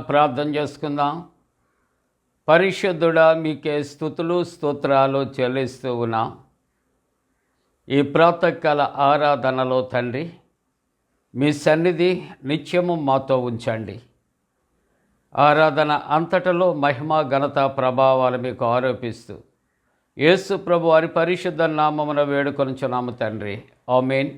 ప్రార్థన చేసుకుందాం. పరిశుద్ధుడా, మీకే స్తుతులు స్తోత్రాలు చెల్లిస్తూ ఉన్నాం. ఈ ప్రాతకాల ఆరాధనలో తండ్రి, మీ సన్నిధి నిత్యము మాతో ఉంచండి. ఆరాధన అంతటలో మహిమ ఘనత ప్రభావాలు మీకు ఆరోపిస్తూ యేసు ప్రభు వారి పరిశుద్ధ నామమున వేడుకొనుచున్నాము తండ్రి. ఆమేన్.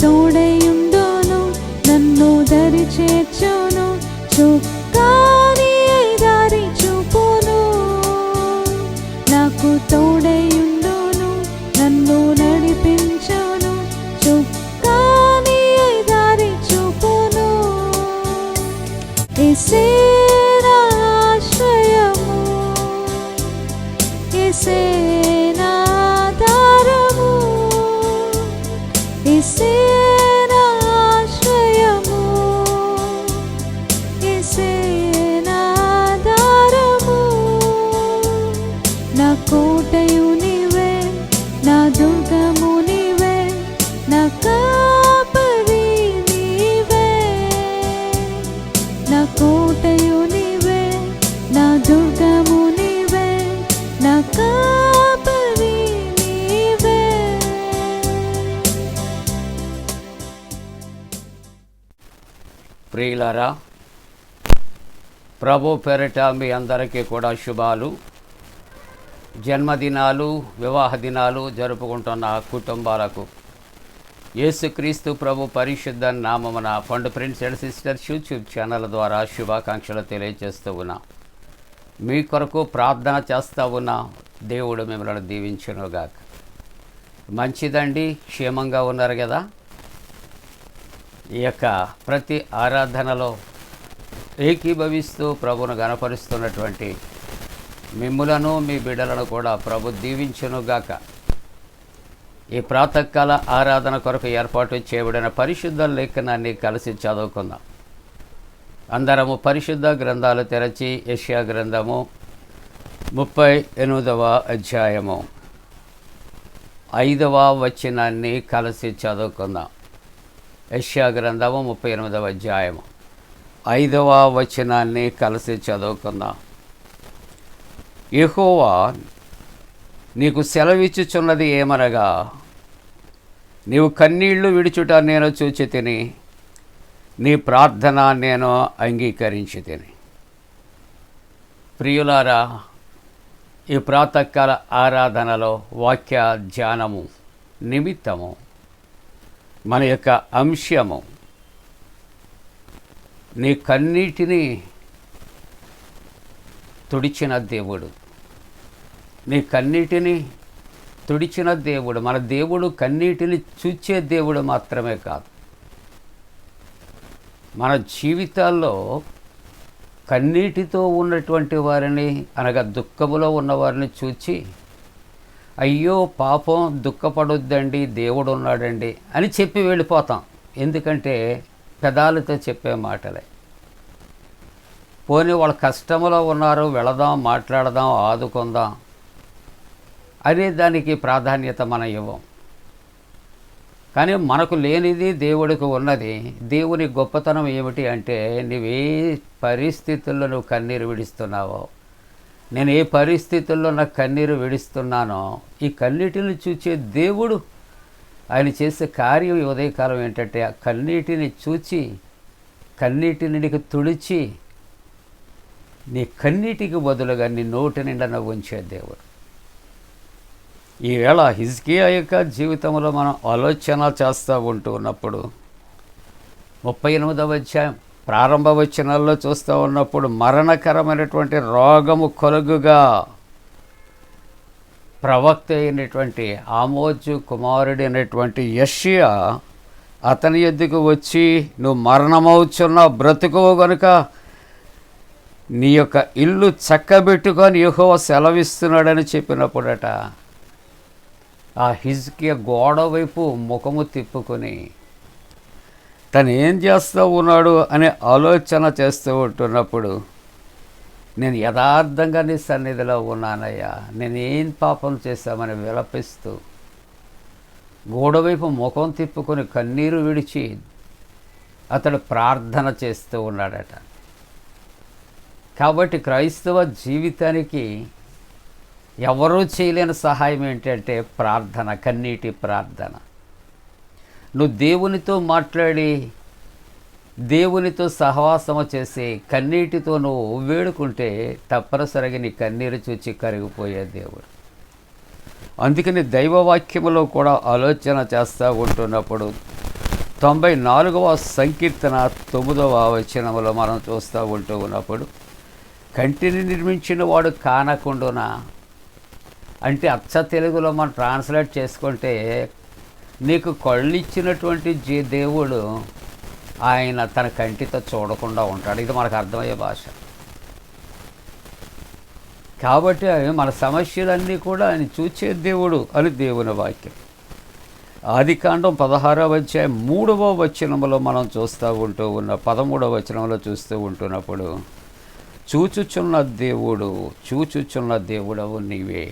తోడయుండును, నన్ను దరి చేర్చును, చుక్కాని దారి చూపును. నాకు తోడయుండును, నన్ను నడిపించును, చుక్కాని దారి చూపును. యేసే నా ఆశ్రయము, యేసే నా ఆధారము, యేసే నా ఆశ్రయము, యేసే నా ఆధారము. నా కోటయు నీవే, నా దుర్గము నీవే, నా కాపరి నీవే. నా కోటయు నీవే, నా దుర్గము నీవే, నా కాపరి నీవే. ప్రియులారా, ప్రభు పేరిట మీ అందరికీ కూడా శుభాలు. జన్మదినాలు, వివాహ దినాలు జరుపుకుంటున్న కుటుంబాలకు యేసుక్రీస్తు ప్రభు పరిశుద్ధ నామమున fund friends and sisters YouTube channel ద్వారా శుభాకాంక్షలు తెలియజేస్తూ ఉన్నా. మీ కొరకు ప్రార్థన చేస్తూ ఉన్నా. దేవుడు మిమ్మల్ని దీవించునుగాక. మంచిదండి, క్షేమంగా ఉన్నారు కదా? ఈ యొక్క ప్రతి ఆరాధనలో ఏకీభవిస్తూ ప్రభును గణపరుస్తున్నటువంటి మిమ్ములను మీ బిడ్డలను కూడా ప్రభు దీవించునుగాక. ఈ ప్రాతకాల ఆరాధన కొరకు ఏర్పాటు చేయబడిన పరిశుద్ధ లేఖనాన్ని కలిసి చదువుకుందాం. అందరము పరిశుద్ధ గ్రంథాలు తెరచి యెషయా గ్రంథము 38వ అధ్యాయము 5వ వచనాన్ని కలిసి చదువుకుందాం. యెషయా గ్రంథము 38వ అధ్యాయము 5వ వచనాన్ని కలిసి చదువుకుందాం. యెహోవా నీకు సెలవిచ్చుచున్నది ఏమనగా, నీవు కన్నీళ్లు విడుచుట నేను చూచి తిని, నీ ప్రార్థన నేను అంగీకరించి తిని. ప్రియులారా, ఈ ప్రాతకాల ఆరాధనలో వాక్య ధ్యానము నిమిత్తము మన యొక్క అంశము, నీ కన్నీటిని తుడిచిన దేవుడు. నీ కన్నీటిని తుడిచిన దేవుడు. మన దేవుడు కన్నీటిని చూచే దేవుడు మాత్రమే కాదు, మన జీవితాల్లో కన్నీటితో ఉన్నటువంటి వారిని, అనగా దుఃఖములో ఉన్నవారిని చూచి, అయ్యో పాపం, దుఃఖపడొద్దండి, దేవుడు ఉన్నాడండి అని చెప్పి వెళ్ళిపోతాం. ఎందుకంటే పెదాలతో చెప్పే మాటలే. పోనీ వాళ్ళ కష్టంలో ఉన్నారు, వెళదాం, మాట్లాడదాం, ఆదుకుందాం అనే దానికి ప్రాధాన్యత మనం ఇవ్వం. కానీ మనకు లేనిది దేవుడికి ఉన్నది. దేవుని గొప్పతనం ఏమిటి అంటే, నువ్వే పరిస్థితుల్లో నువ్వు కన్నీరు విడుస్తున్నావో, నేను ఏ పరిస్థితుల్లో నాకు కన్నీరు విడుస్తున్నానో, ఈ కన్నీటిని చూచే దేవుడు ఆయన చేసే కార్యం ఈ ఉదయకాలం ఏంటంటే, ఆ కన్నీటిని చూచి కన్నీటిని నీకు తుడిచి నీ కన్నీటికి బదులుగా నీ నోటి నిండా నవ్వు ఉంచే దేవుడు. ఈవేళ హిజ్కియా యొక్క జీవితంలో మనం ఆలోచన చేస్తూ ఉన్నప్పుడు 38వ అధ్యాయం ప్రారంభ వచనాల్లో చూస్తూ ఉన్నప్పుడు, మరణకరమైనటువంటి రోగము కలుగుగా ప్రవక్త అయినటువంటి ఆమోజు కుమారుడైనటువంటి యెషయా అతని యొద్దకు వచ్చి, నువ్వు మరణమవుచున్న బ్రతుకువు గనుక నీ యొక్క ఇల్లు చక్కబెట్టుకొని యెహోవా సెలవిస్తున్నాడని చెప్పినప్పుడట, ఆ హిజ్కియా గోడ వైపు ముఖము తిప్పుకొని తను ఏం చేస్తూ ఉన్నాడు అనే ఆలోచన చేస్తూ ఉంటున్నప్పుడు, నేను యథార్థంగా నీ సన్నిధిలో ఉన్నానయ్యా, నేనేం పాపం చేశామని విలపిస్తూ గోడవైపు ముఖం తిప్పుకొని కన్నీరు విడిచి అతడు ప్రార్థన చేస్తూ ఉన్నాడట. కాబట్టి క్రైస్తవ జీవితానికి ఎవరూ చేయలేని సహాయం ఏంటంటే ప్రార్థన, కన్నీటి ప్రార్థన. నువ్వు దేవునితో మాట్లాడి దేవునితో సహవాసము చేసి కన్నీటితో నువ్వు వేడుకుంటే తప్పనిసరిగా నీ కన్నీరు చూచి కరిగిపోయే దేవుడు. అందుకని దైవవాక్యములో కూడా ఆలోచన చేస్తూ ఉంటున్నప్పుడు 94వ సంకీర్తన 9వ వచనములో మనం చూస్తూ ఉన్నప్పుడు, కంటిని నిర్మించిన వాడు కానకుండునా అంటే అచ్చ తెలుగులో మనం ట్రాన్స్లేట్ చేసుకుంటే, నీకు కళ్ళు ఇచ్చినటువంటి దేవుడు ఆయన తన కంటితో చూడకుండా ఉంటాడు. ఇది మనకు అర్థమయ్యే భాష. కాబట్టి మన సమస్యలన్నీ కూడా ఆయన చూచే దేవుడు అని దేవుని వాక్యం. ఆదికాండం 16వ అధ్యాయం 3వ వచనంలో మనం చూస్తూ ఉన్న 13వ వచనంలో చూస్తూ ఉంటున్నప్పుడు, చూచుచున్న దేవుడవు నీవే.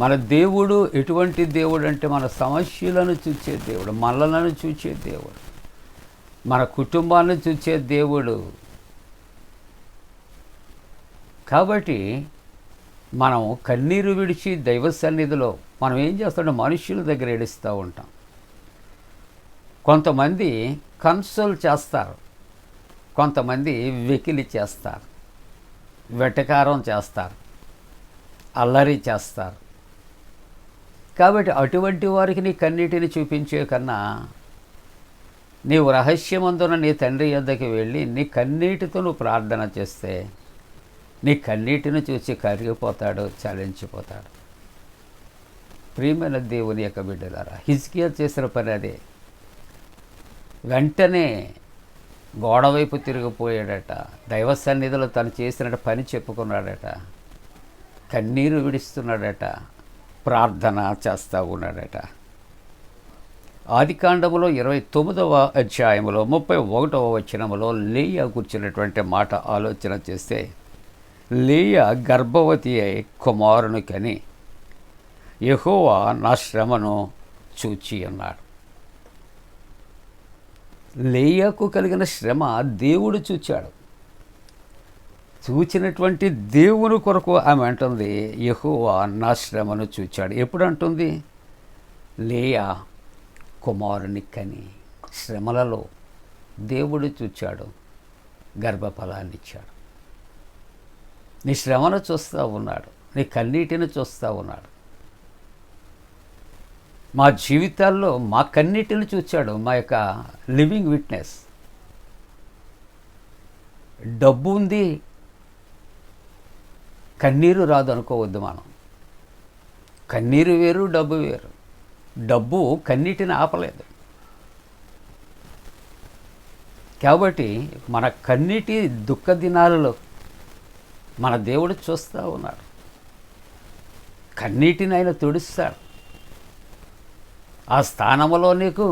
మన దేవుడు ఎటువంటి దేవుడు అంటే, మన సమస్యలను చూచే దేవుడు, మనలను చూచే దేవుడు, మన కుటుంబాన్ని చూచే దేవుడు. కాబట్టి మనం కన్నీరు విడిచి దైవ సన్నిధిలో మనం ఏం చేస్తామంటే మనుష్యుల దగ్గర ఏడుస్తూ ఉంటాం. కొంతమంది కన్సోల్ చేస్తారు, కొంతమంది వెకిలి చేస్తారు, వెటకారం చేస్తారు, అల్లరి చేస్తారు. కాబట్టి అటువంటి వారికి నీ కన్నీటిని చూపించే కన్నా నీవు రహస్యమందున నీ తండ్రి యొద్దకు వెళ్ళి నీ కన్నీటితో నువ్వు ప్రార్థన చేస్తే నీ కన్నీటిని చూసి కరిగిపోతాడు, చలించిపోతాడు. ప్రియమైన దేవుని యొక్క బిడ్డలారా, హిజ్కియా చేసిన పని అదే. వెంటనే గోడవైపు తిరిగిపోయాడట, దైవ సన్నిధిలో తను చేసిన పని చెప్పుకున్నాడట, కన్నీరు విడుస్తున్నాడట, ప్రార్థన చేస్తూ ఉన్నాడట. ఆదికాండములో 29వ అధ్యాయములో 31వ వచనములో లేయా కూర్చున్నటువంటి మాట ఆలోచన చేస్తే, లేయా గర్భవతి అయి కుమారుని కని యెహోవా నా శ్రమను చూచి అన్నాడు. లేయాకు కలిగిన శ్రమ దేవుడు చూచాడు. చూచినటువంటి దేవుని కొరకు ఆమె అంటుంది, యెహోవా నా శ్రమను చూచాడు. ఎప్పుడు అంటుంది? లేయా కుమారుని కని శ్రమలలో దేవుడు చూచాడు, గర్భఫలాన్ని ఇచ్చాడు. నీ శ్రమను చూస్తూ ఉన్నాడు, నీ కన్నీటిని చూస్తూ ఉన్నాడు. మా జీవితాల్లో మా కన్నీటిని చూచాడు. మా యొక్క లివింగ్ విట్నెస్. డబ్బు ఉంది, కన్నీరు రాదు అనుకోవద్దు మనం. కన్నీరు వేరు, డబ్బు వేరు. డబ్బు కన్నీటిని ఆపలేదు. కాబట్టి మన కన్నీటి దుఃఖ దినాలలో మన దేవుడు చూస్తూ ఉన్నాడు. కన్నీటిని ఆయన తుడుస్తాడు. ఆ స్థానంలో నీకు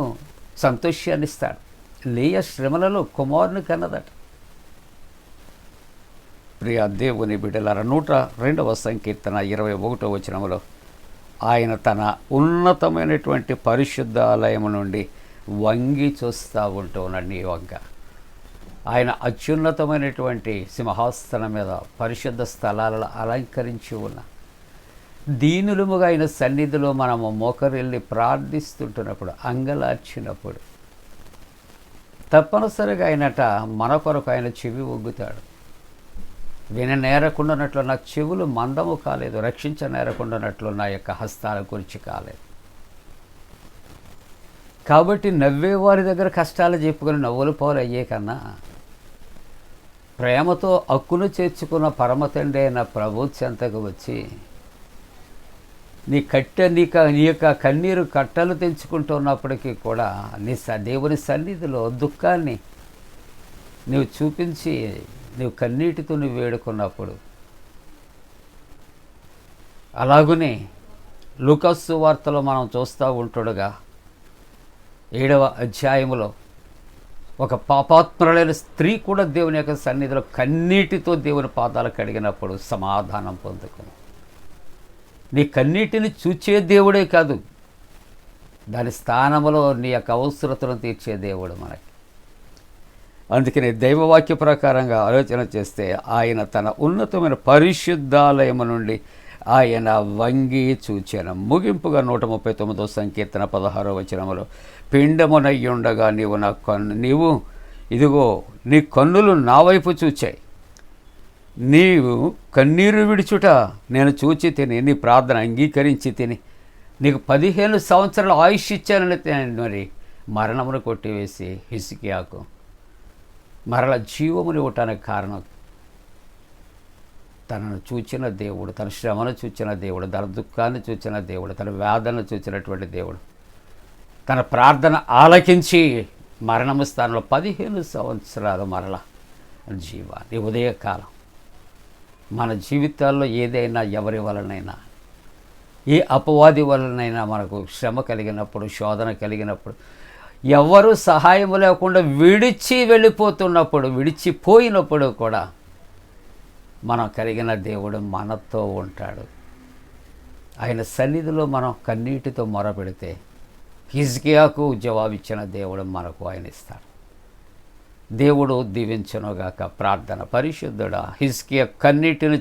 సంతోషాన్ని ఇస్తాడు. లేయ శ్రమలలో కుమారుని కన్నదట. ప్రియ దేవుని బిడ్డలారా 102వ సంకీర్తన 21వ వచనములో ఆయన తన ఉన్నతమైనటువంటి పరిశుద్ధ ఆలయము నుండి వంగి చూస్తూ ఉంటూ ఉన్నాడు నీ వంక. ఆయన అత్యున్నతమైనటువంటి సింహాసనం మీద పరిశుద్ధ స్థలాలను అలంకరించి ఉన్న దీనులముగా ఆయన సన్నిధిలో మనము మోకరిల్లి ప్రార్థిస్తుంటున్నప్పుడు, అంగలార్చినప్పుడు తప్పనిసరిగా ఆయనట మన కొరకు ఆయన చెవి ఒగ్గుతాడు. విననేరకుండానట్లు నా చెవులు మందము కాలేదు, రక్షించనేరకుండానట్లు నా యొక్క హస్తాల గురించి కాలేదు. కాబట్టి నవ్వేవారి దగ్గర కష్టాలు చెప్పుకొని నవ్వులు పాలు అయ్యే కన్నా ప్రేమతో హక్కును చేర్చుకున్న పరమ తండ్రి అయిన ప్రభు చెంతకు వచ్చి నీ యొక్క కన్నీరు కట్టలు తెంచుకుంటున్నప్పటికీ కూడా దేవుని సన్నిధిలో దుఃఖాన్ని నువ్వు చూపించి నువ్వు కన్నీటితో నువ్వు వేడుకున్నప్పుడు, అలాగునే లూకాసు వార్తలో మనం చూస్తూ ఉంటుండగా 7వ అధ్యాయములో ఒక పాపాత్మురాలైన స్త్రీ కూడా దేవుని యొక్క సన్నిధిలో కన్నీటితో దేవుని పాదాలు కడిగినప్పుడు సమాధానం పొందుకుని, నీ కన్నీటిని చూచే దేవుడే కాదు, దాని స్థానంలో నీ యొక్క అవసరతను తీర్చే దేవుడు మనకి. అందుకని దైవవాక్య ప్రకారంగా ఆలోచన చేస్తే ఆయన తన ఉన్నతమైన పరిశుద్ధాలయము నుండి ఆయన వంగి చూచాను. ముగింపుగా 139వ సంకీర్తన 16వ వచనములో పిండమునయ్యుండగా నీవు ఇదిగో నీ కన్నులు నా వైపు చూచాయి, నీవు కన్నీరు విడుచుట నేను చూచి తిని నీ ప్రార్థన అంగీకరించి తిని నీకు 15 సంవత్సరాల ఆయుష్ ఇచ్చానని మరి మరణమును కొట్టివేసి హిజ్కియాకు మరల జీవముని ఇవ్వటానికి కారణం తనను చూచిన దేవుడు, తన శ్రమను చూచిన దేవుడు, తన దుఃఖాన్ని చూచిన దేవుడు, తన వేదనను చూచినటువంటి దేవుడు, తన ప్రార్థన ఆలకించి మరణము స్థానంలో 15 సంవత్సరాలు మరల జీవాన్ని. ఉదయకాలం మన జీవితాల్లో ఏదైనా ఎవరి వలనైనా ఏ అపవాది వలనైనా మనకు శ్రమ కలిగినప్పుడు, శోధన కలిగినప్పుడు, ఎవరు సహాయం లేకుండా విడిచిపోయినప్పుడు కూడా మనం కలిగిన దేవుడు మనతో ఉంటాడు. ఆయన సన్నిధిలో మనం కన్నీటితో మొరపెడితే హిజ్కియాకు జవాబిచ్చిన దేవుడు మనకు ఆయన ఇస్తాడు. దేవుడు దీవించునుగాక. ప్రార్థన. పరిశుద్ధుడా, హిజ్కియా కన్నీటిని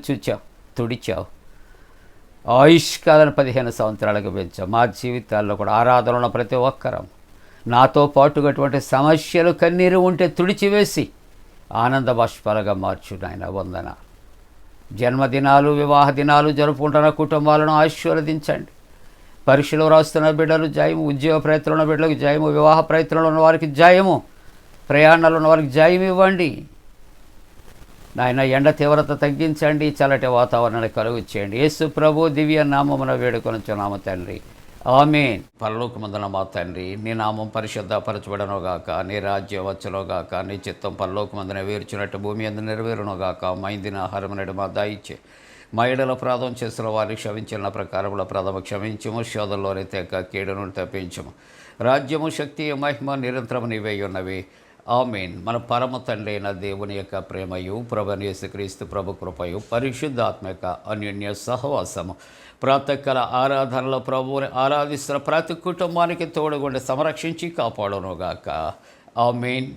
తుడిచావు, ఆయుష్కాలను 15 సంవత్సరాలకు పెంచావు. మా జీవితాల్లో కూడా ఆరాధనలో ప్రతి ఒక్కరం నాతో పాటుగా అటువంటి సమస్యలు కన్నీరు ఉంటే తుడిచివేసి ఆనంద బాష్పాలుగా మార్చు నాయన. వందన. జన్మదినాలు, వివాహ దినాలు జరుపుకుంటున్న కుటుంబాలను ఆశీర్వదించండి. పరీక్షలు రాస్తున్న బిడ్డలు జయము, ఉద్యోగ ప్రయత్నంలో ఉన్న బిడ్డలకు జయము, వివాహ ప్రయత్నంలో ఉన్న వారికి జయము, ప్రయాణాలు ఉన్న వారికి జయం ఇవ్వండి నాయన. ఎండ తీవ్రత తగ్గించండి, చల్లటి వాతావరణాన్ని కలుగు చేయండి. యేసు ప్రభు దివ్య నామమున వేడుకొనుచున్నాము తండ్రి, ఆమేన్. పరలోకమందున మా తండ్రి, నీ నామం పరిశుద్ధపరచబడనుగాక, నీ రాజ్యం వచ్చునుగాక, నీ చిత్తం పరలోకమందున వేర్చినట్టు భూమి అందు నెరవేరునుగాక. మా ఇందిన ఆహారం నేడు మా దయచే, మా ఎడల అపరాధం చేసిన వారిని క్షమించిన ప్రకారముల అపరాధము క్షమించము, శోధనలోనే తెక్క కీడు నుండి తప్పించము. రాజ్యము, శక్తి, మహిమ నిరంతరము నీవే ఉన్నవి, ఆమేన్. మన పరమ తండ్రి అయిన దేవుని యొక్క ప్రేమయు, ప్రభువైన యేసుక్రీస్తు ప్రభు కృపయు, పరిశుద్ధాత్మక అన్యోన్య సహవాసము ప్రాతకాల ఆరాధనలో ప్రభువుని ఆరాధిస్తున్న ప్రతి కుటుంబానికి తోడుగుండి సంరక్షించి కాపాడునుగాక, ఆమేన్.